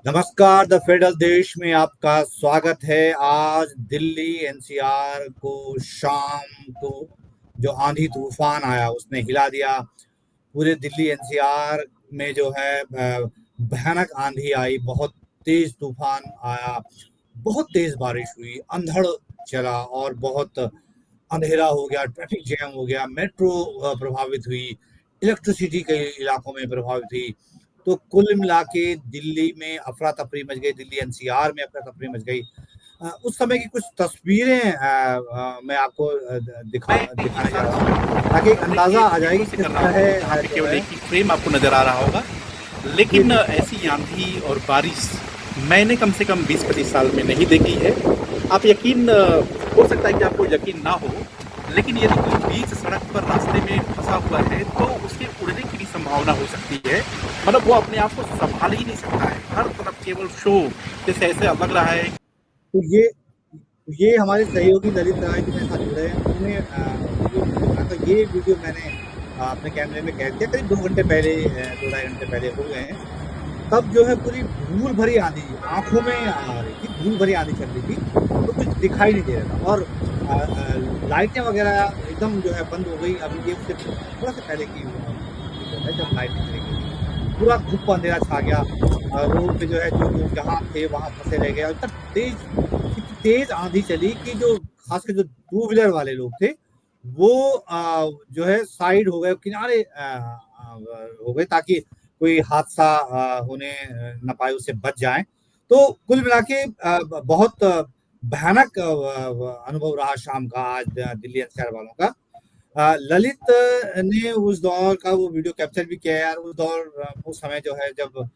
नमस्कार। The federal देश में आपका स्वागत है। आज दिल्ली एनसीआर को शाम को जो आंधी तूफान आया उसने हिला दिया। पूरे दिल्ली एनसीआर में जो है भयानक आंधी आई, बहुत तेज तूफान आया, बहुत तेज बारिश हुई, अंधड़ चला और बहुत अंधेरा हो गया, ट्रैफिक जैम हो गया, मेट्रो प्रभावित हुई, इलेक्ट्रिसिटी कई इलाकों में प्रभावित हुई। तो कुल मिला के दिल्ली में अफरा-तफरी मच गई, दिल्ली एनसीआर में अफरा-तफरी मच गई। उस समय की कुछ तस्वीरें मैं आपको दिखाने जा रहा हूँ ताकि एक अंदाज़ा आ जाए कि किस तरह यहाँ पे केवल एक ही फ्रेम आपको नजर आ रहा होगा, लेकिन ऐसी आंधी और बारिश मैंने कम से कम 20-25 साल में नहीं देखी है। आप यकीन हो सकता है कि आपको यकीन ना हो, लेकिन यदि कोई बीच सड़क पर रास्ते में फंसा हुआ है तो उसके उड़ने की भी संभावना हो सकती है। मतलब वो अपने आप को संभाल ही नहीं सकता है, हर तरफ केवल शो, जैसे ऐसे लग रहा है। तो ये हमारे सहयोगी ललित राय जी मेरे साथ जुड़े हैं। उन्होंने वीडियो दिखाया, तो ये वीडियो मैंने अपने कैमरे में कैद किया करीब 2 घंटे पहले, 2 ढाई घंटे पहले हो गए हैं। तब जो है पूरी धूल भरी आंधी आँखों में आ रही थी, धूल भरी आंधी चल रही थी, तो कुछ दिखाई नहीं दे रहा था और लाइटें वगैरह एकदम जो है बंद हो गई। अभी ये उससे थोड़ा सा पहले की है जब लाइटें चली गई, पूरा धूप अंधेरा छा गया। रोड पे जो है जो लोग जहाँ थे वहाँ फंसे रह गए और इतनी तेज आंधी चली कि जो खासकर जो टू व्हीलर वाले लोग थे वो जो है साइड हो गए, किनारे हो गए ताकि कोई हादसा होने न पाए, उससे बच जाएं। तो कुल मिला के बहुत भयानक अनुभव रहा शाम का आज दिल्ली एनसीआर वालों का। ललित ने उस दौर का वो वीडियो कैप्चर भी किया यार। उस समय जो है जब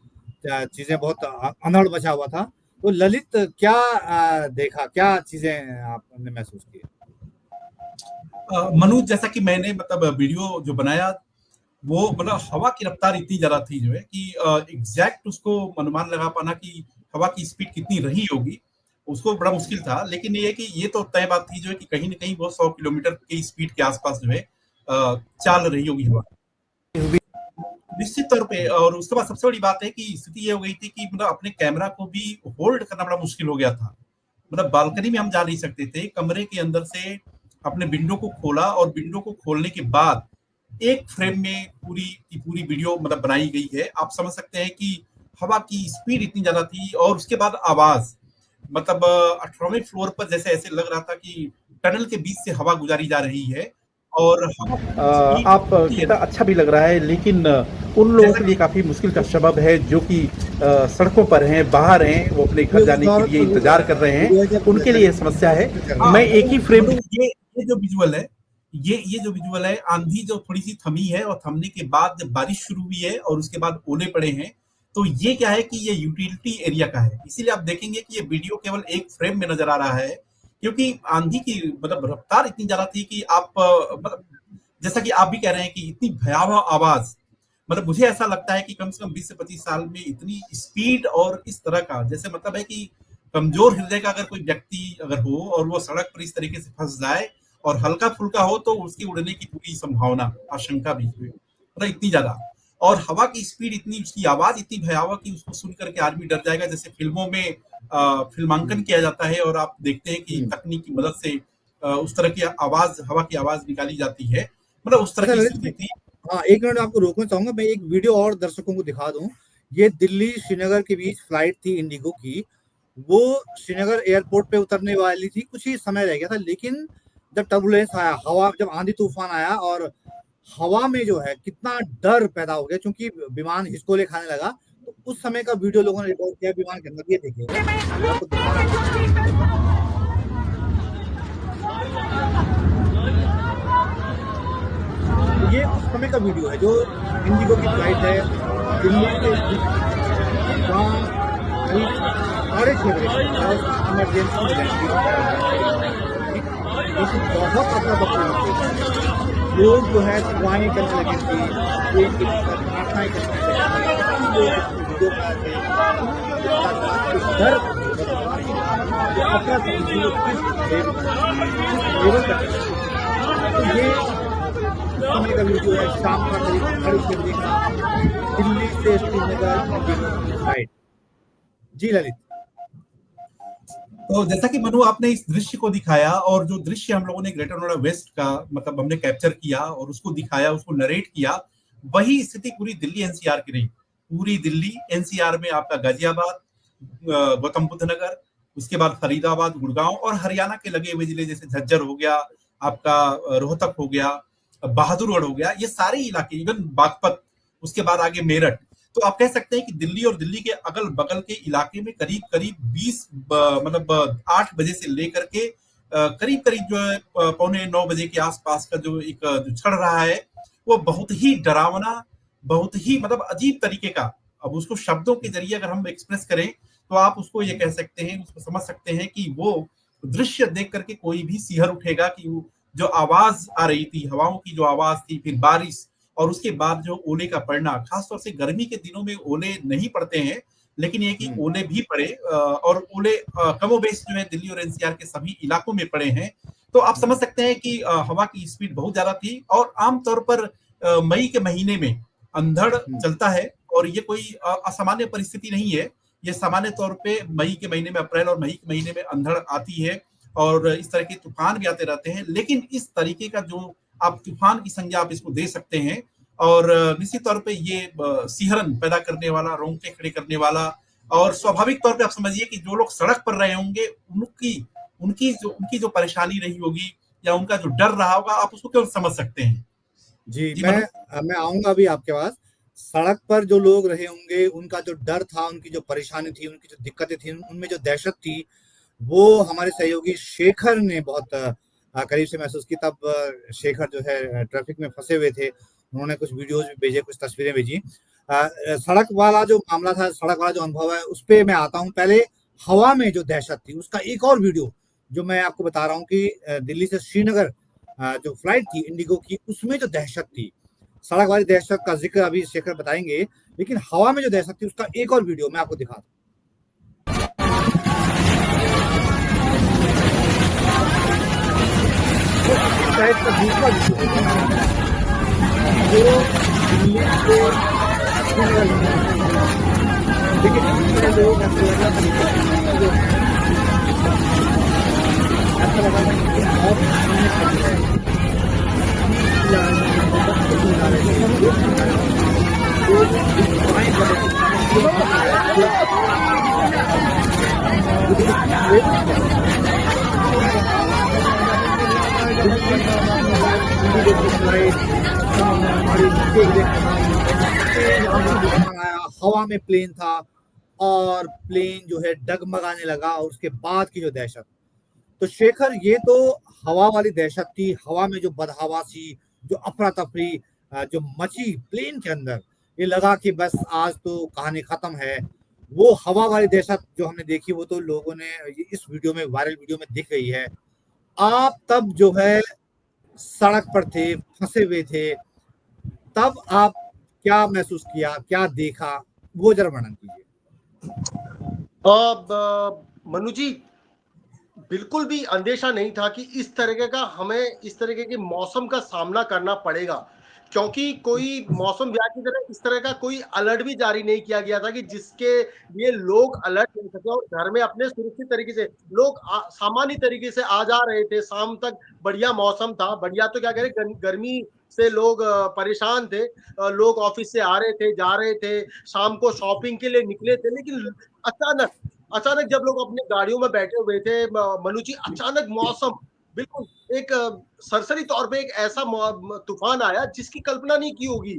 चीजें बहुत अनहड़ मचा हुआ था। तो ललित क्या देखा, क्या चीजें आपने महसूस की? मनोज, जैसा कि मैंने मतलब वीडियो जो बनाया वो मतलब हवा की रफ्तार इतनी ज्यादा थी जो है कि एग्जैक्ट उसको अनुमान लगा पाना कि हवा की स्पीड कितनी रही होगी उसको बड़ा मुश्किल था। लेकिन ये है कि ये तो तय बात थी जो है कि कहीं ना कहीं वो 100 किलोमीटर की स्पीड के आसपास जो है चाल रही होगी हवा निश्चित तौर पे। और उसके बाद सबसे बड़ी बात है कि स्थिति ये हो गई थी कि मतलब अपने कैमरा को भी होल्ड करना बड़ा मुश्किल हो गया था। मतलब बालकनी में हम जा नहीं सकते थे, कमरे के अंदर से अपने विंडो को खोला और विंडो को खोलने के बाद एक फ्रेम में पूरी की पूरी वीडियो मतलब बनाई गई है। आप समझ सकते हैं कि हवा की स्पीड इतनी ज्यादा थी और उसके बाद आवाज मतलब 18वें फ्लोर पर जैसे ऐसे लग रहा था कि टनल के बीच से हवा गुजारी जा रही है। और आप कितना अच्छा भी लग रहा है, लेकिन उन लोगों के लिए काफी मुश्किल का सबब है जो कि सड़कों पर हैं, बाहर हैं, वो अपने घर जाने के लिए इंतजार कर रहे हैं, उनके लिए समस्या है। मैं एक ही फ्रेम ये जो विजुअल है, ये जो विजुअल है, आंधी जो थोड़ी सी थमी है और थमने के बाद जब बारिश शुरू हुई है और उसके बाद ओले पड़े हैं, तो ये क्या है कि ये यूटिलिटी एरिया का है। इसीलिए आप देखेंगे कि ये वीडियो केवल एक फ्रेम में नजर आ रहा है, क्योंकि आंधी की मतलब रफ्तार इतनी ज्यादा थी कि आप मतलब जैसा कि आप भी कह रहे हैं कि इतनी भयावह आवाज, मतलब मुझे ऐसा लगता है कि कम से कम 20 से 25 साल में इतनी स्पीड और इस तरह का, जैसे मतलब है कि कमजोर हृदय का अगर कोई व्यक्ति अगर हो और वो सड़क पर इस तरीके से फंस जाए और हल्का फुल्का हो तो उसकी उड़ने की पूरी संभावना, आशंका भी हुई, मतलब इतनी ज्यादा। और हवा की स्पीड इतनी, उसकी आवाज इतनी भयावह कि उसको सुन करके आदमी डर जाएगा। जैसे फिल्मों में फिल्मांकन किया जाता है और आप देखते हैं कि तकनीक की मदद से उस तरह की आवाज, हवा की आवाज निकाली जाती है, मतलब उस तरह की स्थिति थी। हाँ, एक मिनट आपको रोकना चाहूंगा, मैं एक वीडियो और दर्शकों को दिखा दूं। ये दिल्ली श्रीनगर के बीच फ्लाइट थी इंडिगो की। वो श्रीनगर एयरपोर्ट पे उतरने वाली थी, कुछ ही समय रह गया था, लेकिन जब टर्बुलेंस आया, हवा, जब आंधी तूफान आया और हवा में जो है कितना डर पैदा हो गया, क्योंकि विमान हिचकोले खाने लगा। तो उस समय का वीडियो लोगों ने रिकॉर्ड किया विमान के अंदर। ये देखिए, आपको दिखा रहा हूं। ये उस समय का वीडियो है जो इंडिगो की फ्लाइट है दिल्ली से शाम करीब 6:30 बजे इमरजेंसी बहुत लोग जो है दुआएं करने लगे थे, ट्रेन के प्रार्थनाएं करने लगे थे। ये समय का वीडियो है शाम का करीब 6:30 बजे का, दिल्ली से श्रीनगर फ्लाइट। जी ललित। तो जैसा कि मनु आपने इस दृश्य को दिखाया, और जो दृश्य हम लोगों ने ग्रेटर नोएडा वेस्ट का मतलब हमने कैप्चर किया और उसको दिखाया, उसको नरेट किया, वही स्थिति पूरी दिल्ली एनसीआर की रही। पूरी दिल्ली एनसीआर में आपका गाजियाबाद, गौतम बुद्ध नगर, उसके बाद फरीदाबाद, गुड़गांव, और हरियाणा के लगे हुए जिले जैसे झज्जर हो गया, आपका रोहतक हो गया, बहादुरगढ़ हो गया, ये सारे इलाके, इवन बागपत, उसके बाद आगे मेरठ। तो आप कह सकते हैं कि दिल्ली और दिल्ली के अगल बगल के इलाके में करीब करीब 20 मतलब 8 बजे से लेकर के करीब करीब जो है 8:45 बजे के आसपास का जो एक जो चढ़ रहा है, वो बहुत ही डरावना, बहुत ही मतलब अजीब तरीके का। अब उसको शब्दों के जरिए अगर हम एक्सप्रेस करें तो आप उसको ये कह सकते हैं, उसको समझ सकते हैं कि वो दृश्य देख करके कोई भी सिहर उठेगा कि जो आवाज आ रही थी, हवाओं की जो आवाज थी, फिर बारिश, और उसके बाद जो ओले का पड़ना, खासतौर से गर्मी के दिनों में ओले नहीं पड़ते हैं, लेकिन ये कि ओले भी पड़े, और ओले कमोबेश जो है दिल्ली और एनसीआर के सभी इलाकों में पड़े हैं। तो आप समझ सकते हैं कि हवा की स्पीड बहुत ज्यादा थी, और आमतौर पर मई के महीने में अंधड़ चलता है, और ये कोई असामान्य परिस्थिति नहीं है। ये सामान्य तौर पे मई के महीने में, अप्रैल और मई के महीने में अंधड़ आती है, और इस तरह के तूफान भी आते रहते हैं। लेकिन इस तरीके का जो आप तूफान की संज्ञा आप इसको दे सकते हैं, और निश्चित तौर पे ये सिहरन पैदा करने वाला, रोंगटे खड़े करने वाला, और स्वाभाविक तौर पे आप समझिए कि जो लोग सड़क पर रहे होंगे उनकी उनकी जो परेशानी रही होगी, या उनका जो डर रहा होगा, आप उसको केवल समझ सकते हैं। जी, जी मनु। मैं आऊँगा अभी आपके पास। सड़क पर जो लोग रहे होंगे, उनका जो डर था, उनकी जो परेशानी थी, उनकी जो दिक्कतें थी, उनमें जो दहशत थी, वो हमारे सहयोगी शेखर ने बहुत करीब से महसूस की। तब शेखर जो है ट्रैफिक में फँसे हुए थे। उन्होंने कुछ वीडियोज़ भी भेजे, कुछ तस्वीरें भेजी। सड़क वाला जो मामला था, सड़क वाला जो अनुभव है, उस पे मैं आता हूँ। पहले हवा में जो दहशत थी, उसका एक और वीडियो जो मैं आपको बता रहा हूँ कि दिल्ली से श्रीनगर जो फ्लाइट थी इंडिगो की, उसमें जो दहशत थी, सड़क वाली दहशत का ज़िक्र अभी शेखर बताएँगे, लेकिन हवा में जो दहशत थी, उसका एक और वीडियो मैं आपको दिखाता हूँ। शायद का दूसरा वीडियो जो दिल्ली से श्रीनगर देखिए, कितने लोग ऐसे लग रहा था, ऐसा लगा था कि बहुत सामने खड़ी है। हवा में प्लेन था, और प्लेन जो है डगमगाने लगा, और उसके बाद की जो दहशत। तो शेखर, ये तो हवा वाली दहशत थी, हवा में जो बदहवासी, जो अफरा-तफरी जो मची प्लेन के अंदर, ये लगा कि बस आज तो कहानी खत्म है। वो हवा वाली दहशत जो हमने देखी, वो तो लोगों ने इस वीडियो में, वायरल वीडियो में दिख रही है। आप तब जो है सड़क पर थे, फंसे हुए थे, तब आप क्या महसूस किया, क्या देखा, वो जरा वर्णन कीजिए। मनु जी, बिल्कुल भी अंदेशा नहीं था कि इस तरीके का, हमें इस तरीके के मौसम का सामना करना पड़ेगा, क्योंकि कोई मौसम विभाग की तरह इस तरह का कोई अलर्ट भी जारी नहीं किया गया था कि जिसके लिए लोग अलर्ट रह सके और घर में अपने सुरक्षित तरीके से लोग सामान्य तरीके से आ जा रहे थे। शाम तक बढ़िया मौसम था, बढ़िया तो क्या करें, गर्मी से लोग परेशान थे। लोग ऑफिस से आ रहे थे, जा रहे थे, शाम को शॉपिंग के लिए निकले थे, लेकिन अचानक अचानक जब लोग अपनी गाड़ियों में बैठे हुए थे, मनु जी, अचानक मौसम बिल्कुल एक सरसरी तौर पे एक ऐसा तूफान आया जिसकी कल्पना नहीं की होगी।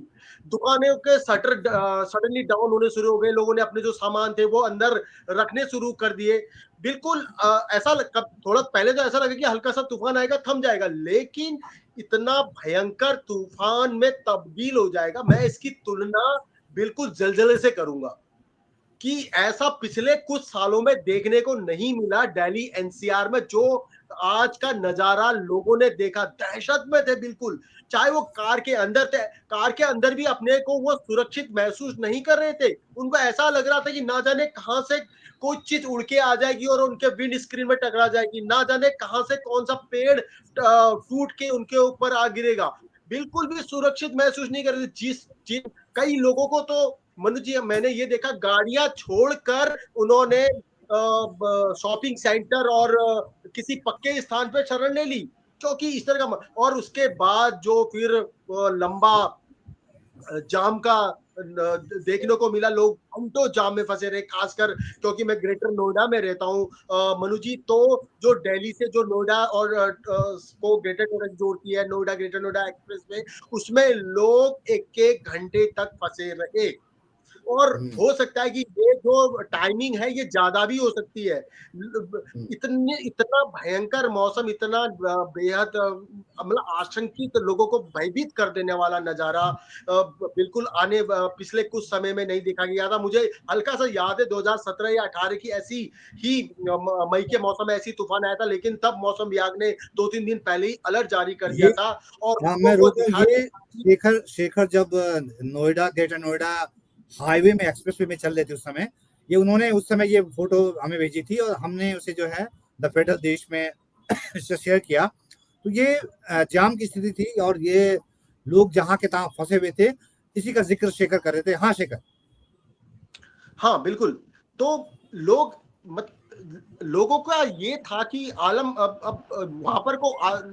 दुकानों के शटर सडनली डाउन होने शुरू हो गए, लोगों ने अपने जो सामान थे वो अंदर रखने शुरू कर दिए। बिल्कुल ऐसा थोड़ा पहले तो ऐसा लगा कि हल्का सा तूफान आएगा, थम जाएगा, लेकिन इतना भयंकर तूफान में तब्दील हो जाएगा, मैं इसकी तुलना बिल्कुल जलजले से करूंगा कि ऐसा पिछले कुछ सालों में देखने को नहीं मिला। दिल्ली एनसीआर में जो आज का नजारा लोगों ने देखा, दहशत में थे बिल्कुल। चाहे वो कार के अंदर थे, कार के अंदर भी अपने को वो सुरक्षित महसूस नहीं कर रहे थे। उनको ऐसा लग रहा था कि ना जाने कहां से कोई चीज उड़ के आ जाएगी और उनके विंड स्क्रीन में टकरा जाएगी, ना जाने कहां से कौन सा पेड़ टूट के उनके ऊपर आ गिरेगा। बिल्कुल भी सुरक्षित महसूस नहीं कर रहे थे। जिस जिन कई लोगों को तो मनु जी मैंने ये देखा गाड़ियां छोड़कर उन्होंने शॉपिंग सेंटर और किसी पक्के स्थान पे शरण ले ली, क्योंकि इस तरह का। और उसके बाद जो फिर लंबा जाम का देखने को मिला, लोग घंटों जाम में फंसे रहे, खासकर क्योंकि मैं ग्रेटर नोएडा में रहता हूँ मनु जी। तो जो दिल्ली से जो नोएडा और को ग्रेटर नोएडा जोड़ती है, नोएडा ग्रेटर नोएडा एक्सप्रेस में, उसमें लोग एक एक घंटे तक फंसे रहे। और हो सकता है कि ये जो टाइमिंग है ये ज्यादा भी हो सकती है। इतना भयंकर मौसम, इतना बेहद मतलब आशंकित, लोगों को भयभीत कर देने वाला नजारा बिल्कुल पिछले कुछ समय में नहीं देखा गया था। मुझे हल्का सा याद है 2017 या 18 की ऐसी ही मई के मौसम में ऐसी तूफान आया था, लेकिन तब मौसम विभाग ने 2-3 दिन पहले ही अलर्ट जारी कर दिया था। और हाँ, मैं रोक ये शेखर जब नोएडा ग्रेटर नोएडा हाईवे में एक्सप्रेसवे में चल रहे थे उस समय, ये उन्होंने उस समय ये फोटो हमें भेजी थी और हमने उसे जो है द फेडरल देश में शेयर किया। तो ये जाम की स्थिति थी और ये लोग जहां के तहां फंसे हुए थे, इसी का जिक्र शेखर कर रहे थे। हाँ शेखर। हाँ बिल्कुल। तो लोगों का ये था कि आलम अब वहां पर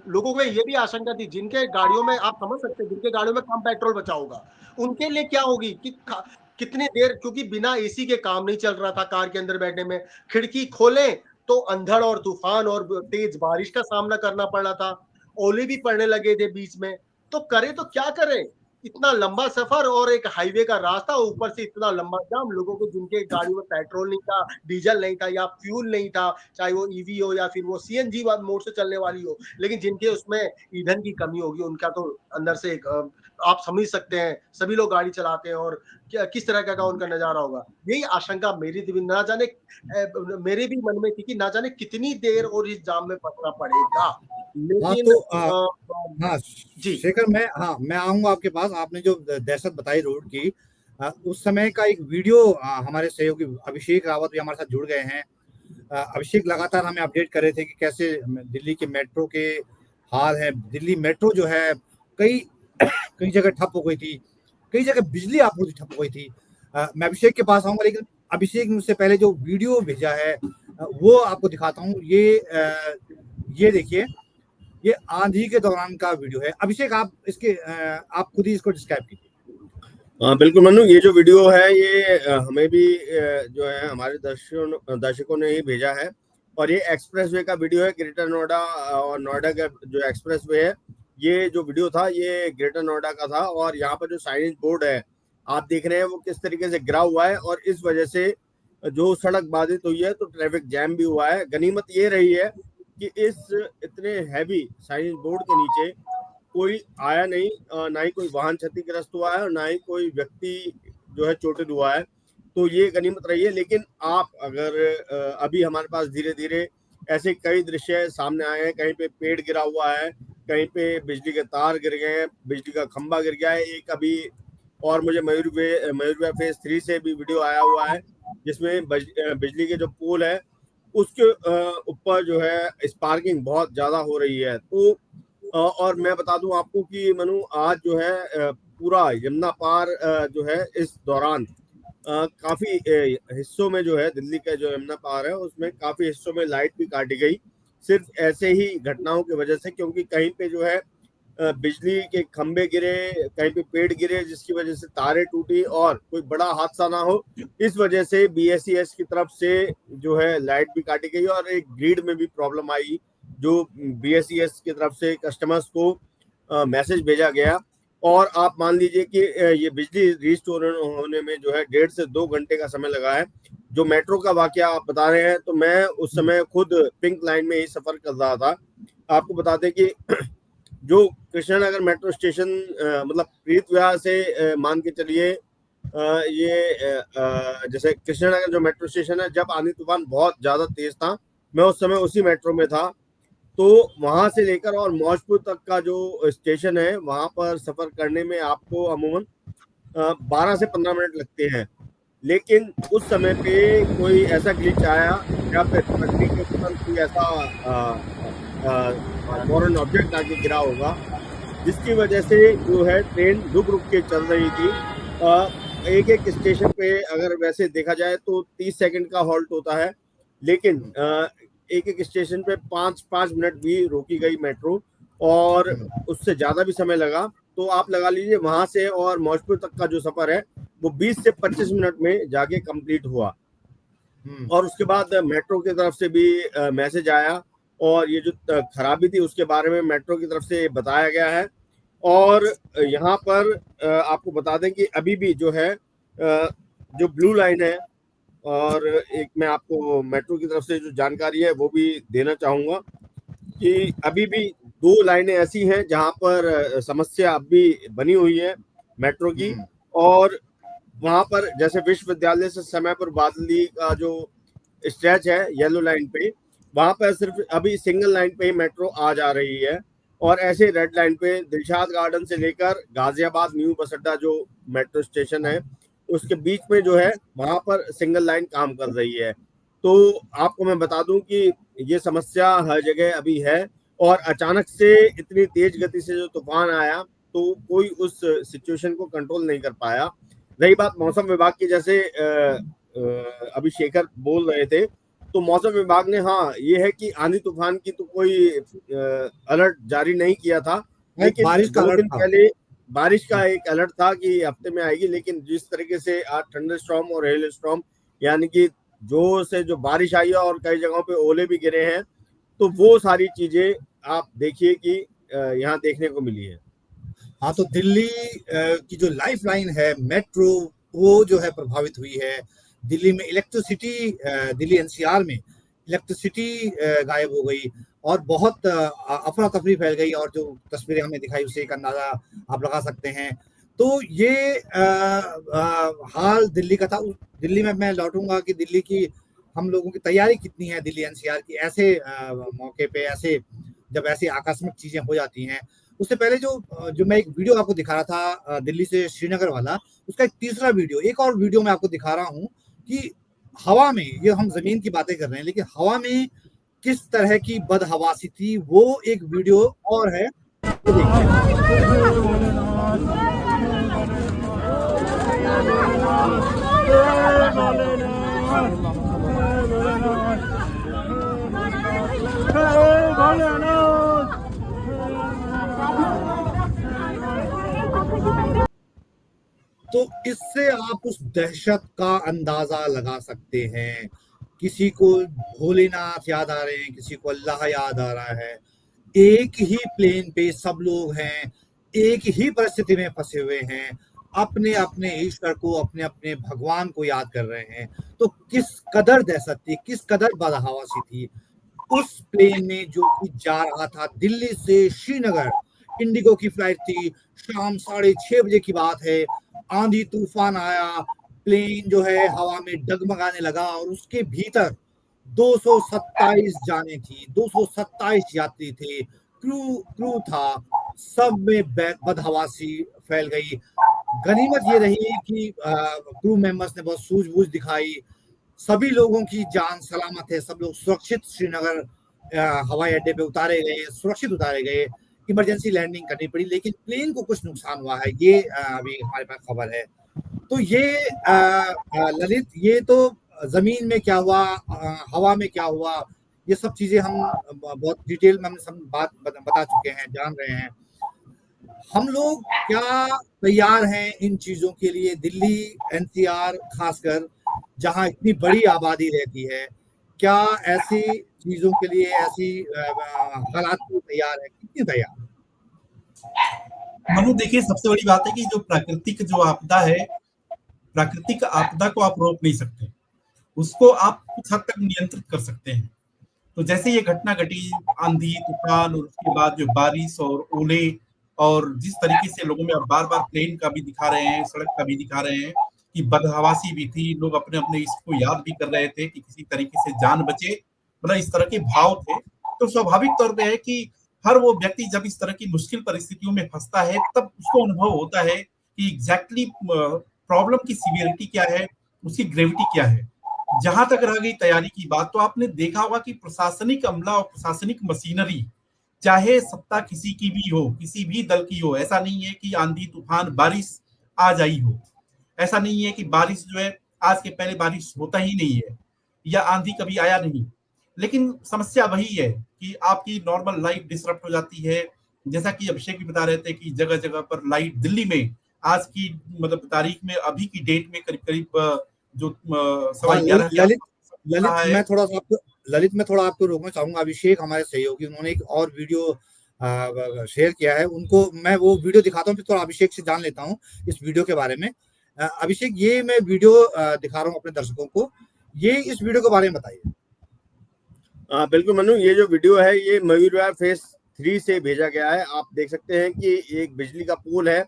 लोगों को ये भी आशंका थी, जिनके गाड़ियों में आप समझ सकते हैं, जिनके गाड़ियों में कम पेट्रोल बचा होगा, उनके लिए क्या होगी कि कितनी देर, क्योंकि बिना एसी के काम नहीं चल रहा था कार के अंदर बैठने में। खिड़की खोलें तो अंधड़ और तूफान और तेज बारिश का सामना करना पड़ रहा था, ओले भी पड़ने लगे थे बीच में। तो करें तो क्या करें, इतना लंबा सफर और एक हाईवे का रास्ता, ऊपर से इतना लंबा जाम, लोगों को जिनके गाड़ी में पेट्रोल नहीं था, डीजल नहीं था या फ्यूल नहीं था, चाहे वो ईवी हो या फिर वो सीएनजी मोड से चलने वाली हो, लेकिन जिनके उसमें ईंधन की कमी होगी, उनका तो अंदर से आप समझ सकते हैं, सभी लोग गाड़ी चलाते हैं और किस तरह का उनका नजारा होगा। यही आशंका मेरी थी, ना जाने मेरे भी मन में थी कि ना जाने कितनी देर और इस जाम में फंसना पड़ेगा। लेकिन हाँ जी शेखर, मैं आऊंगा आपके पास। आपने जो दहशत बताई रोड की, उस समय का एक वीडियो हमारे सहयोगी अभिषेक रावत भी हमारे साथ जुड़ गए हैं। अभिषेक लगातार हमें अपडेट कर रहे थे कि कैसे दिल्ली के मेट्रो के हाल है। दिल्ली मेट्रो जो है कई कई जगह ठप हो गई थी, कई जगह बिजली आपूर्ति ठप हो गई थी। मैं अभिषेक के पास आऊंगा, लेकिन अभिषेक ने उससे पहले जो वीडियो भेजा है वो आपको दिखाता हूँ। ये देखिए, ये आंधी के दौरान का वीडियो है। अभिषेक, आप खुद ही इसको डिस्क्राइब कीजिए। हाँ बिल्कुल मनु, ये जो वीडियो है ये हमें भी जो है हमारे दर्शकों ने ही भेजा है, और ये एक्सप्रेसवे का वीडियो है। ग्रेटर नोएडा और नोएडा का जो एक्सप्रेसवे है, ये जो वीडियो था ये ग्रेटर नोएडा का था। और यहाँ पर जो साइनेज बोर्ड है आप देख रहे हैं वो किस तरीके से गिरा हुआ है, और इस वजह से जो सड़क बाधित हुई है तो ट्रैफिक जैम भी हुआ है। गनीमत ये रही है कि इस इतने हैवी साइनेज बोर्ड के नीचे कोई आया नहीं, ना ही कोई वाहन क्षतिग्रस्त हुआ है और ना ही कोई व्यक्ति जो है चोटिल हुआ है, तो ये गनीमत रही है। लेकिन आप अगर अभी हमारे पास धीरे धीरे ऐसे कई दृश्य सामने आए हैं, कहीं पे पेड़ गिरा हुआ है, कहीं पे बिजली के तार गिर गए हैं, बिजली का खंभा गिर गया है। एक अभी और मुझे मयूरविहार फेज 3 से भी वीडियो आया हुआ है, जिसमें बिजली के जो पोल है उसके ऊपर जो है स्पार्किंग बहुत ज्यादा हो रही है। तो और मैं बता दूं आपको कि मनु, आज जो है पूरा यमुना पार जो है इस दौरान काफी हिस्सों में जो है दिल्ली का जो यमुना पार है उसमें काफी हिस्सों में लाइट भी काटी गई, सिर्फ ऐसे ही घटनाओं की वजह से, क्योंकि कहीं पे जो है बिजली के खंभे गिरे, कहीं पे पेड़ गिरे जिसकी वजह से तारें टूटी और कोई बड़ा हादसा ना हो, इस वजह से BSES की तरफ से जो है लाइट भी काटी गई और एक ग्रिड में भी प्रॉब्लम आई, जो BSES की तरफ से कस्टमर्स को मैसेज भेजा गया। और आप मान लीजिए कि ये बिजली रिस्टोर होने में जो है 1.5 से 2 घंटे का समय लगा है। जो मेट्रो का वाकया आप बता रहे हैं, तो मैं उस समय खुद पिंक लाइन में ही सफर कर रहा था। आपको बता दें कि जो कृष्णनगर मेट्रो स्टेशन मतलब प्रीत विहार से मान के चलिए, ये जैसे कृष्णनगर जो मेट्रो स्टेशन है, जब आंधी तूफान बहुत ज्यादा तेज था, मैं उस समय उसी मेट्रो में था। तो वहां से लेकर और मौजपुर तक का जो स्टेशन है, वहां पर सफर करने में आपको अमूमन 12 से 15 मिनट लगते हैं। लेकिन उस समय पे कोई ऐसा ग्लिच आया या फिर पटरी के ऊपर कोई ऐसा फॉरेन ऑब्जेक्ट आके गिरा होगा, जिसकी वजह से जो है ट्रेन रुक रुक के चल रही थी। एक एक स्टेशन पे अगर वैसे देखा जाए तो 30 सेकंड का हॉल्ट होता है, लेकिन एक एक स्टेशन पे 5-5 मिनट भी रोकी गई मेट्रो, और उससे ज़्यादा भी समय लगा। तो आप लगा लीजिए वहाँ से और मौजपुर तक का जो सफ़र है वो 20 से 25 मिनट में जाके कंप्लीट हुआ। और उसके बाद मेट्रो की तरफ से भी मैसेज आया, और ये जो खराबी थी उसके बारे में मेट्रो की तरफ से बताया गया है। और यहाँ पर आपको बता दें कि अभी भी जो है जो ब्लू लाइन है, और एक मैं आपको मेट्रो की तरफ से जो जानकारी है वो भी देना चाहूँगा कि अभी भी 2 लाइनें ऐसी हैं जहाँ पर समस्या अब भी बनी हुई है मेट्रो की। और वहाँ पर जैसे विश्वविद्यालय से समय पर बादली का जो स्ट्रेच है येलो लाइन पे, वहाँ पर सिर्फ अभी सिंगल लाइन पे ही मेट्रो आ जा रही है। और ऐसे रेड लाइन पे दिलशाद गार्डन से लेकर गाजियाबाद न्यू बस अड्डा जो मेट्रो स्टेशन है उसके बीच में जो है वहाँ पर सिंगल लाइन काम कर रही है। तो आपको मैं बता दूं कि ये समस्या हर जगह अभी है, और अचानक से इतनी तेज गति से जो तूफान आया तो कोई उस सिचुएशन को कंट्रोल नहीं कर पाया। रही बात मौसम विभाग की, जैसे अभी शेखर बोल रहे थे, तो मौसम विभाग ने हाँ ये है कि आंधी तूफान की तो कोई अलर्ट जारी नहीं किया था, लेकिन बारिश का 2 अलर्ट दिन था। पहले बारिश का एक अलर्ट था कि हफ्ते में आएगी। लेकिन जिस तरीके से आज थंडर स्टॉर्म और हेल स्टॉर्म यानी कि जोर से जो बारिश आई है और कई जगहों पे ओले भी गिरे हैं, तो वो सारी चीजें आप देखिए कि यहाँ देखने को मिली है। हाँ, तो दिल्ली की जो लाइफ लाइन है मेट्रो, वो जो है प्रभावित हुई है। दिल्ली में इलेक्ट्रिसिटी, दिल्ली एनसीआर में इलेक्ट्रिसिटी गायब हो गई और बहुत अफरा तफरी फैल गई, और जो तस्वीरें हमें दिखाई उससे एक अंदाजा आप लगा सकते हैं। तो ये हाल दिल्ली का था। दिल्ली में मैं लौटूंगा कि दिल्ली की हम लोगों की तैयारी कितनी है दिल्ली एनसीआर की, ऐसे मौके पे, ऐसे जब ऐसी आकस्मिक चीजें हो जाती हैं। उससे पहले जो मैं एक वीडियो आपको दिखा रहा था दिल्ली से श्रीनगर वाला, उसका एक तीसरा वीडियो, एक और वीडियो मैं आपको दिखा रहा हूँ कि हवा में, ये हम जमीन की बातें कर रहे हैं लेकिन हवा में किस तरह की बदहवासी थी, वो एक वीडियो और है, ये देखिए। तो इससे आप उस दहशत का अंदाजा लगा सकते हैं। किसी को भोलेनाथ याद आ रहे हैं, किसी को अल्लाह याद आ रहा है। एक ही प्लेन पे सब लोग हैं, एक ही परिस्थिति में फंसे हुए हैं, अपने अपने ईश्वर को, अपने अपने भगवान को याद कर रहे हैं। तो किस कदर दहशत थी, किस कदर बदहवासी थी उस प्लेन में जो कि जा रहा था दिल्ली से श्रीनगर। इंडिगो की फ्लाइट थी, शाम 6:30 बजे की बात है। आंधी तूफान आया, प्लेन जो है हवा में डगमगाने लगा और उसके भीतर 227 जाने थी, 227 यात्री थे, क्रू था, सब में बदहवासी फैल गई। गनीमत ये रही कि क्रू मेंबर्स ने बहुत सूझबूझ दिखाई, सभी लोगों की जान सलामत है, सब लोग सुरक्षित श्रीनगर हवाई अड्डे पे उतारे गए, सुरक्षित उतारे गए। इमरजेंसी लैंडिंग करनी पड़ी, लेकिन प्लेन को कुछ नुकसान हुआ है, ये अभी हमारे पास खबर है। तो ये ललित, ये तो जमीन में क्या हुआ, हवा में क्या हुआ, ये सब चीजें हम बहुत डिटेल में हम सब बात बता चुके हैं, जान रहे हैं। हम लोग क्या तैयार हैं इन चीजों के लिए? दिल्ली एनसीआर खासकर, जहां इतनी बड़ी आबादी रहती है, क्या ऐसी चीजों के लिए, ऐसी हालात को तैयार है? कितनी तैयार? मनु देखिए, सबसे बड़ी बात है कि जो प्राकृतिक जो आपदा है, प्राकृतिक आपदा को आप रोक नहीं सकते, उसको आप कुछ हद तक नियंत्रित कर सकते हैं। तो जैसे ये घटना घटी, आंधी तूफान और उसके बाद जो बारिश और ओले, और जिस तरीके से लोगों में बार बार प्लेन का भी दिखा रहे हैं, सड़क का भी दिखा रहे हैं कि बदहवासी भी थी, लोग अपने अपने इसको याद भी कर रहे थे कि किसी तरीके से जान बचे, मतलब इस तरह के भाव थे। तो स्वाभाविक तौर पे है कि हर वो व्यक्ति जब इस तरह की मुश्किल परिस्थितियों में फंसता है तब उसको अनुभव होता है कि एग्जैक्टली प्रॉब्लम की सीवियरिटी क्या है, उसकी ग्रेविटी क्या है। जहां तक रह गई तैयारी की बात, तो आपने देखा होगा कि प्रशासनिक अमला और प्रशासनिक मशीनरी, चाहे सत्ता किसी की भी हो, किसी भी दल की हो, ऐसा नहीं है कि आंधी तूफान बारिश आ जाई हो, ऐसा नहीं है कि बारिश जो है आज के पहले बारिश होता ही नहीं है या आंधी कभी आया नहीं, लेकिन समस्या वही है कि आपकी नॉर्मल लाइफ डिसरप्ट हो जाती है। जैसा कि अभिषेक भी बता रहे थे कि जगह जगह पर लाइट दिल्ली में आज की मतलब तारीख में अभी की डेट में करीब करीब जो हाँ, 11:30 के ललित आसपास ललित रहा है। मैं थोड़ा सा आपको ललित मैं थोड़ा आपको रोकना चाहूंगा। अभिषेक हमारे सहयोगी, उन्होंने एक और वीडियो शेयर किया है, उनको मैं वो वीडियो दिखाता हूँ, फिर थोड़ा अभिषेक से जान लेता हूँ इस वीडियो के बारे में। अभिषेक, ये मैं वीडियो दिखा रहा हूँ अपने दर्शकों को, ये इस वीडियो के बारे में बताइए। बिल्कुल मनु, ये जो वीडियो है ये मयूर विहार फेज 3 से भेजा गया है। आप देख सकते हैं कि एक बिजली का पोल है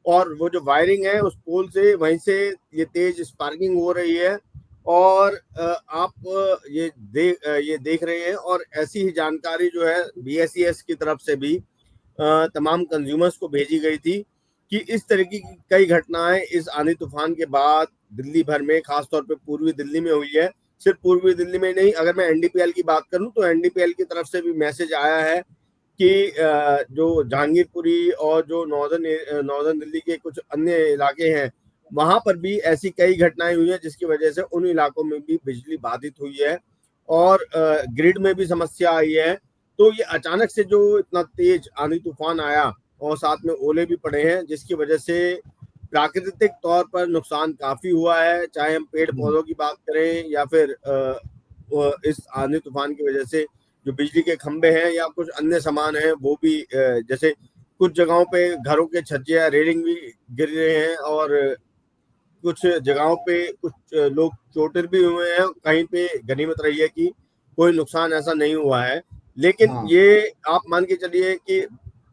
और वो जो वायरिंग है उस पोल से वहीं से ये तेज स्पार्किंग हो रही है और आप ये देख रहे हैं। और ऐसी ही जानकारी जो है BSES की तरफ से भी तमाम कंज्यूमर्स को भेजी गई थी कि इस तरीके की कई घटनाएं इस आंधी तूफान के बाद दिल्ली भर में, खासतौर पे पूर्वी दिल्ली में हुई है। सिर्फ पूर्वी दिल्ली में नहीं, अगर मैं NDPL की बात करूं तो NDPL की तरफ से भी मैसेज आया है कि जो जहांगीरपुरी और जो नॉर्दर्न दिल्ली के कुछ अन्य इलाके हैं वहां पर भी ऐसी कई घटनाएं हुई हैं जिसकी वजह से उन इलाकों में भी बिजली बाधित हुई है और ग्रिड में भी समस्या आई है। तो ये अचानक से जो इतना तेज आंधी तूफान आया और साथ में ओले भी पड़े हैं, जिसकी वजह से प्राकृतिक तौर पर नुकसान काफी हुआ है, चाहे हम पेड़ पौधों की बात करें या फिर इस आंधी तूफान की वजह से जो बिजली के खंभे हैं या कुछ अन्य सामान हैं वो भी जैसे कुछ जगहों पे घरों के छज्जे रेलिंग भी गिर रहे हैं और कुछ जगहों पे कुछ लोग चोटिल भी हुए हैं। कहीं पे गनीमत रही है कि कोई नुकसान ऐसा नहीं हुआ है। लेकिन हाँ, ये आप मान के चलिए कि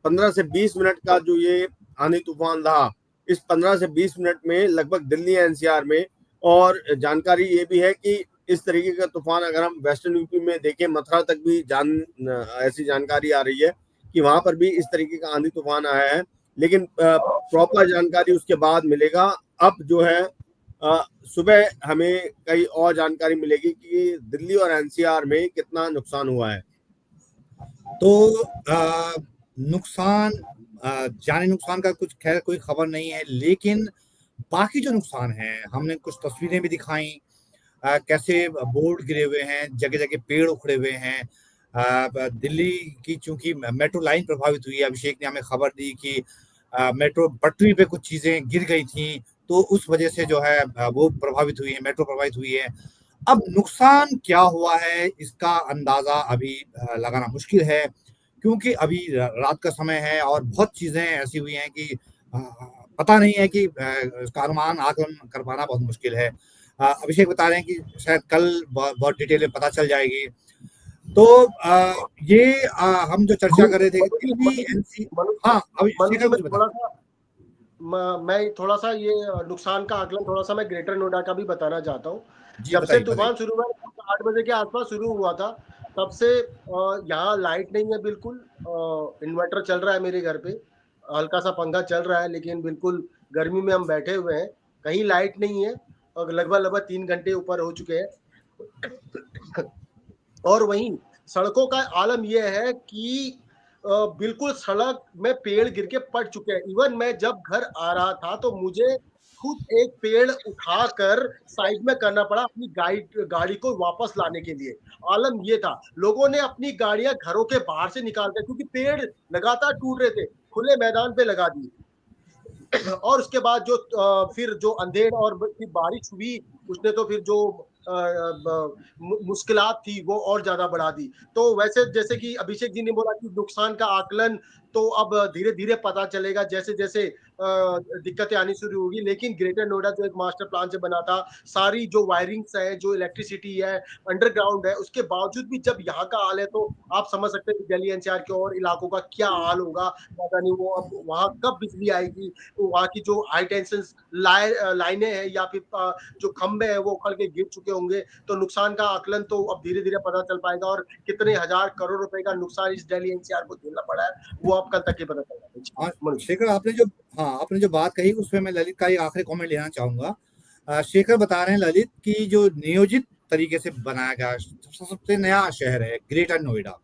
15 से 20 मिनट का जो ये आंधी तूफान रहा, इस 15 से 20 मिनट में लगभग दिल्ली NCR में, और जानकारी ये भी है कि इस तरीके का तूफान अगर हम वेस्टर्न यूपी में देखें, मथुरा तक भी ऐसी जानकारी आ रही है कि वहां पर भी इस तरीके का आंधी तूफान आया है। लेकिन प्रॉपर जानकारी उसके बाद मिलेगा। अब जो है सुबह हमें कई और जानकारी मिलेगी कि दिल्ली और NCR में कितना नुकसान हुआ है। तो नुकसान, जानी नुकसान का कुछ खैर कोई खबर नहीं है, लेकिन बाकी जो नुकसान है, हमने कुछ तस्वीरें भी दिखाई, कैसे बोर्ड गिरे हुए हैं, जगह जगह पेड़ उखड़े हुए हैं। दिल्ली की चूंकि मेट्रो लाइन प्रभावित हुई है, अभिषेक ने हमें खबर दी कि मेट्रो पटरी पे कुछ चीजें गिर गई थी, तो उस वजह से जो है वो प्रभावित हुई है, मेट्रो प्रभावित हुई है। अब नुकसान क्या हुआ है इसका अंदाजा अभी लगाना मुश्किल है, क्योंकि अभी रात का समय है और बहुत चीजें ऐसी हुई हैं कि पता नहीं है कि इसका अनुमान आकलन कर पाना बहुत मुश्किल है। अभिषेक बता रहे हैं कि शायद कल बहुत डिटेल में पता चल जाएगी। तो ये हम जो चर्चा कर रहे थे दिल्ली हाँ, अभिषेक मैं कुछ बता। थोड़ा सा मैं थोड़ा सा ये नुकसान का आकलन थोड़ा सा मैं ग्रेटर नोएडा का भी बताना चाहता हूँ। जी जब से बताइए तूफान शुरू हुआ 8 बजे के आसपास शुरू हुआ था, तब से यहाँ लाइट नहीं है बिल्कुल। इन्वर्टर चल रहा है मेरे घर पे, हल्का सा पंखा चल रहा है, लेकिन बिल्कुल गर्मी में हम बैठे हुए हैं, कहीं लाइट नहीं है और लगभग 3 घंटे ऊपर हो चुके हैं। और वहीं सड़कों का आलम यह है कि बिल्कुल सड़क में पेड़ गिर के पड़ चुके हैं। इवन मैं जब घर आ रहा था तो मुझे खुद एक पेड़ उठाकर साइड में करना पड़ा अपनी गाड़ी को वापस लाने के लिए। आलम ये था, लोगों ने अपनी गाड़ियां घरों के बाहर से निकाल कर, क्योंकि पेड़ लगातार टूट रहे थे, खुले मैदान पे लगा दी। और उसके बाद जो फिर जो अंधेर और फिर बारिश हुई, उसने तो फिर जो मुश्किलात थी वो और ज्यादा बढ़ा दी। तो वैसे जैसे कि अभिषेक जी ने बोला कि नुकसान का आकलन तो अब धीरे धीरे पता चलेगा जैसे जैसे दिक्कतें आनी शुरू होगी। लेकिन ग्रेटर नोएडा जो एक मास्टर प्लान से बना था, सारी जो वायरिंग्स है, जो इलेक्ट्रिसिटी है, अंडरग्राउंड है, उसके बावजूद भी जब यहाँ का हाल है तो आप समझ सकते हैं दिल्ली NCR के और इलाकों का क्या हाल होगा। पता नहीं वो अब वहां कब बिजली आएगी, वहां की जो हाई टेंशन लाइनें हैं या फिर जो खंबे हैं वो उखड़ के गिर चुके होंगे। तो नुकसान का आकलन तो अब धीरे धीरे पता चल पाएगा और कितने हजार करोड़ रुपए का नुकसान इस दिल्ली NCR को झेलना पड़ा है वो अब कल तक ही पता चलेगा। शेखर, आपने जो बात कही उसमें मैं ललित का एक आखिरी कमेंट लेना चाहूंगा। शेखर बता रहे हैं ललित की जो नियोजित तरीके से बनाया गया सबसे नया शहर है ग्रेटर नोएडा,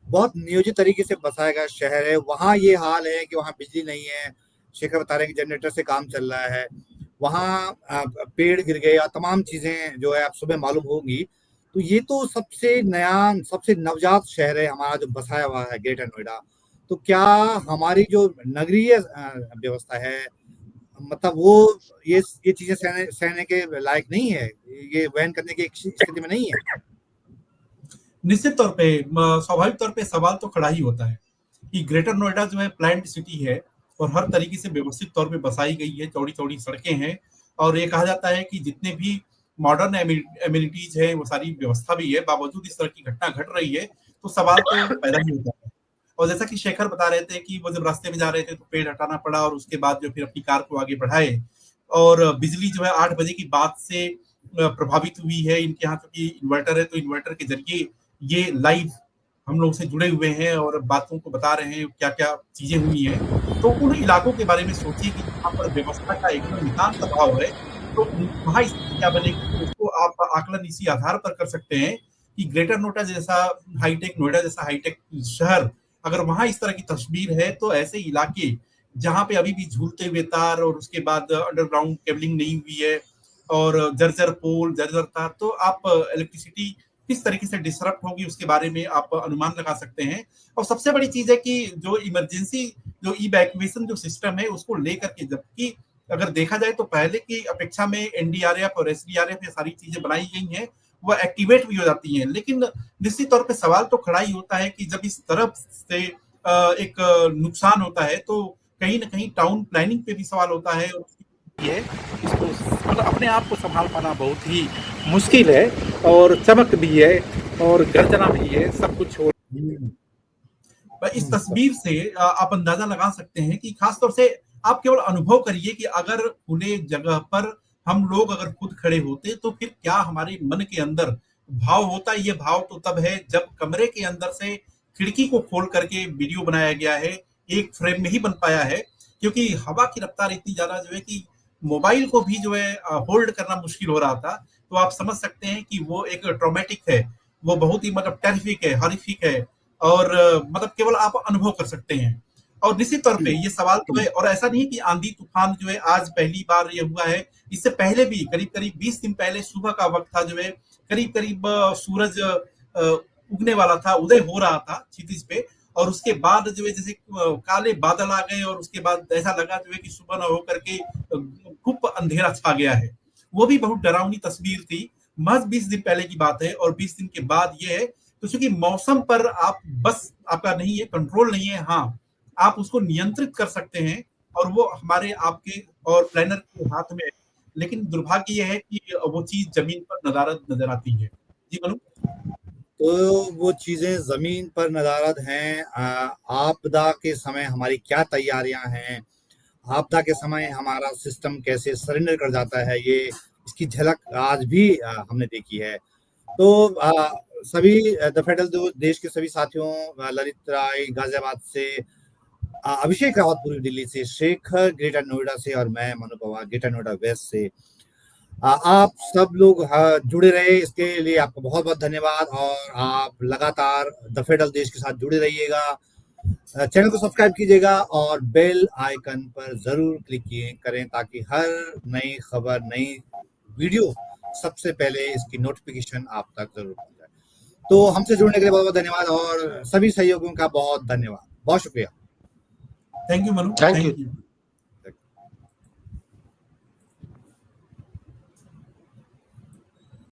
बहुत नियोजित तरीके से बसाया गया शहर है। वहाँ ये हाल है कि वहाँ बिजली नहीं है। शेखर बता रहे हैं कि जनरेटर से काम चल रहा है। वहाँ पेड़ गिर गए या तमाम चीजें जो है आप सुबह मालूम होंगी। तो ये तो सबसे नया, सबसे नवजात शहर है हमारा जो बसाया हुआ है ग्रेटर नोएडा। तो क्या हमारी जो नगरीय व्यवस्था है, मतलब वो ये चीजें सहने सहने के लायक नहीं है, ये वहन करने की स्थिति में नहीं है? निश्चित तौर पे स्वाभाविक तौर पे सवाल तो खड़ा ही होता है कि ग्रेटर नोएडा जो है प्लान्ड सिटी है और हर तरीके से व्यवस्थित तौर पे बसाई गई है, चौड़ी चौड़ी सड़कें हैं और ये कहा जाता है कि जितने भी मॉडर्न एमिनिटीज है वो सारी व्यवस्था भी है, बावजूद इस तरह की घटना घट रही है तो सवाल तो पैदा ही होता है। और जैसा कि शेखर बता रहे थे कि वो जब रास्ते में जा रहे थे तो पेड़ हटाना पड़ा और उसके बाद जो फिर अपनी कार को आगे बढ़ाए और बिजली जो है 8 बजे की बाद से प्रभावित हुई है। इनके यहाँ क्योंकि इन्वर्टर है तो इन्वर्टर के जरिए ये लाइव हम लोग से जुड़े हुए हैं और बातों को बता रहे हैं क्या क्या चीजें हुई हैं। तो उन इलाकों के बारे में सोचिए कि जहाँ पर व्यवस्था का एकदम नितांत अभाव है तो वहाँ स्थिति क्या बनेगी, उसको आप आकलन इसी आधार पर कर सकते हैं कि ग्रेटर नोएडा जैसा हाईटेक, नोएडा जैसा हाईटेक शहर अगर वहां इस तरह की तस्वीर है तो ऐसे इलाके जहां पे अभी भी झूलते हुए तार और उसके बाद अंडरग्राउंड केबलिंग नहीं हुई है और जर्जर पोल, जर्जर तार, तो आप इलेक्ट्रिसिटी किस तरीके से डिसरप्ट होगी उसके बारे में आप अनुमान लगा सकते हैं। और सबसे बड़ी चीज है कि जो इमरजेंसी जो इवैक्यूएशन जो सिस्टम है उसको लेकर के, जबकि अगर देखा जाए तो पहले की अपेक्षा में एनडीआरएफ और एसडीआरएफ ये सारी चीजें बनाई गई हैं वो एक्टिवेट भी हो जाती हैं, लेकिन निश्चित तौर पे सवाल तो खड़ा ही होता है कि जब इस तरफ से एक नुकसान होता है तो कहीं ना कहीं टाउन प्लानिंग पे भी सवाल होता है। है इसको मतलब अपने आप को संभाल पाना बहुत ही मुश्किल है और चमक भी है और गर्जना भी है, सब कुछ हो। इस तस्वीर से आप अंदाजा लगा सकते हैं कि खासतौर से आप केवल अनुभव करिए कि अगर खुले जगह पर हम लोग अगर खुद खड़े होते तो फिर क्या हमारे मन के अंदर भाव होता। ये भाव तो तब है जब कमरे के अंदर से खिड़की को खोल करके वीडियो बनाया गया है, एक फ्रेम में ही बन पाया है क्योंकि हवा की रफ्तार इतनी ज्यादा जो है कि मोबाइल को भी जो है होल्ड करना मुश्किल हो रहा था। तो आप समझ सकते हैं कि वो एक ट्रॉमेटिक है, वो बहुत ही मतलब टेरिफिक है, हॉरिफिक है और मतलब केवल आप अनुभव कर सकते हैं। और निश्चित तौर पे ये सवाल तो है और ऐसा नहीं है कि आंधी तूफान जो है आज पहली बार ये हुआ है, इससे पहले भी करीब करीब 20 दिन पहले सुबह का वक्त था जो है करीब करीब सूरज उगने वाला था, उदय हो रहा था क्षितिज पे और उसके बाद जो है जैसे काले बादल आ गए और उसके बाद ऐसा लगा जो है कि सुबह न होकर के खूब अंधेरा छा गया है। वो भी बहुत डरावनी तस्वीर थी, महज 20 दिन पहले की बात है और 20 दिन के बाद ये है। तो चूंकि मौसम पर आप बस आपका नहीं है, कंट्रोल नहीं है, हाँ आप उसको नियंत्रित कर सकते हैं और वो हमारे आपके और प्लानर के हाथ में है, लेकिन दुर्भाग्य ये है कि वो चीज जमीन पर नदारद नजर आती है। जी बोलो। तो वो चीजें जमीन पर नदारद हैं। आपदा के समय हमारी क्या तैयारियां हैं, आपदा के समय हमारा सिस्टम कैसे सरेंडर कर जाता है, ये इसकी झलक आज भी हमने देखी है। तो सभी द फेडरल देश के सभी साथियों, ललित राय गाजियाबाद से, अभिषेक रावत पूर्वी दिल्ली से, शेखर ग्रेटर नोएडा से और मैं मनु पवार ग्रेटर नोएडा वेस्ट से, आप सब लोग जुड़े रहे, इसके लिए आपको बहुत बहुत धन्यवाद। और आप लगातार द फेडरल देश के साथ जुड़े रहिएगा, चैनल को सब्सक्राइब कीजिएगा और बेल आइकन पर जरूर क्लिक करें ताकि हर नई खबर, नई वीडियो सबसे पहले इसकी नोटिफिकेशन आप तक जरूर पहुंच जाए। तो हमसे जुड़ने के लिए बहुत बहुत धन्यवाद और सभी सहयोगियों का बहुत धन्यवाद, बहुत शुक्रिया। Thank you Manu, thank you.